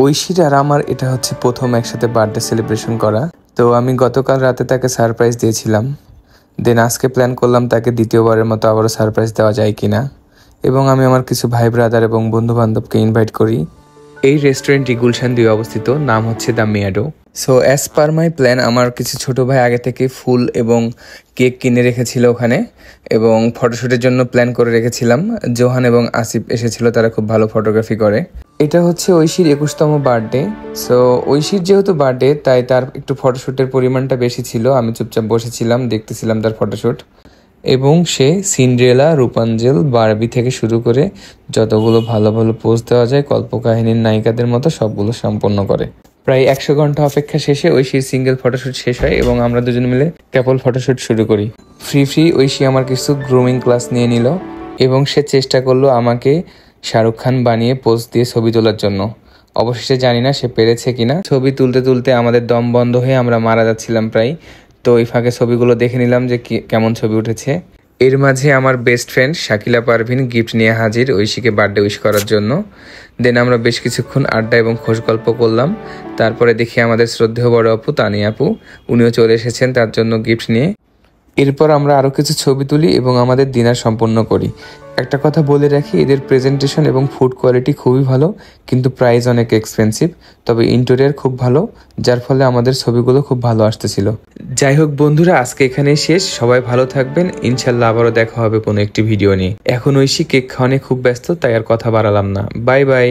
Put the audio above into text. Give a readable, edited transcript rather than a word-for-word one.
ঐশীর আর আমার এটা হচ্ছে প্রথম একসাথে বার্থডে সেলিব্রেশন করা। তো আমি গতকাল রাতে তাকে সারপ্রাইজ দিয়েছিলাম। দেন আজকে প্ল্যান করলাম তাকে দ্বিতীয়বারের মতো আবারও সারপ্রাইজ দেওয়া যায় কিনা, এবং আমি আমার কিছু ভাই ব্রাদার এবং বন্ধু বান্ধবকে ইনভাইট করি। এই রেস্টুরেন্টটি গুলশান 2 অবস্থিত, নাম হচ্ছে দ্য মিয়াডো। So as per my plan, আমার কিছু ছোট ভাই আগে থেকে ফুল এবং কেক কিনে রেখেছিল ওখানে, এবং ফটোশ্যুটের জন্য প্ল্যান করে রেখেছিলাম। জোহান এবং আসিফ এসেছিল, তারা খুব ভালো ফটোগ্রাফি করে। এটা হচ্ছে ঐশীর 21তম বার্থডে। সো ঐশীর যেহেতু বার্থডে, তাই তার একটু ফটোশ্যুটের পরিমাণটা বেশি ছিল। আমি চুপচাপ বসেছিলাম, দেখতেছিলাম তার ফটোশ্যুট, এবং সে সিন্ড্রেলা, রূপাঞ্জল, বারবি থেকে শুরু করে যতগুলো ভালো ভালো পোজ দেওয়া যায় কল্পকাহিনীর নায়িকাদের মতো সবগুলো সম্পন্ন করে। প্রায় 100 ঘন্টা অপেক্ষা শেষে ঐশীর সিঙ্গেল ফটোশ্যুট শেষ হয় এবং আমরা দুজন মিলে কাপল ফটোশ্যুট শুরু করি। ফ্রি ঐশী আমার কিছু গ্রুমিং ক্লাস নিয়ে নিল এবং সে চেষ্টা করলো আমাকে শাহরুখ খান বানিয়ে পোজ দিয়ে ছবি তোলার জন্য। অবশেষে জানি না সে পেরেছে কিনা। ছবি তুলতে তুলতে আমাদের দম বন্ধ হয়ে আমরা মারা যাচ্ছিলাম প্রায়। তো এই ফাঁকে ছবিগুলো দেখে নিলাম যে কেমন ছবি উঠেছে। এর মাঝে আমার best friend Shakila Parvin gift নিয়ে হাজির ঐশীকে বার্থডে উইশ করার জন্য। দেন আমরা বেশ কিছুক্ষণ আড্ডা এবং খোঁজ গল্প করলাম। তারপরে দেখি আমাদের শ্রদ্ধেয় বড় আপু তানিয়া আপু, উনিও চলে এসেছেন তার জন্য গিফট নিয়ে। এরপর আমরা আরও কিছু ছবি তুলি এবং আমাদের ডিনার সম্পন্ন করি। একটা কথা বলে রাখি, এদের প্রেজেন্টেশন এবং ফুড কোয়ালিটি খুবই ভালো, কিন্তু প্রাইস অনেক এক্সপেন্সিভ। তবে ইন্টেরিয়র খুব ভালো, যার ফলে আমাদের ছবিগুলো খুব ভালো আসতেছিল। যাই হোক বন্ধুরা, আজকে এখানেই শেষ। সবাই ভালো থাকবেন, ইনশাল্লাহ আবারও দেখা হবে কোনো একটি ভিডিও নিয়ে। এখন ঐশী কেক খাওয়ানো খুব ব্যস্ত, তাই আর কথা বাড়ালাম না। Bye bye.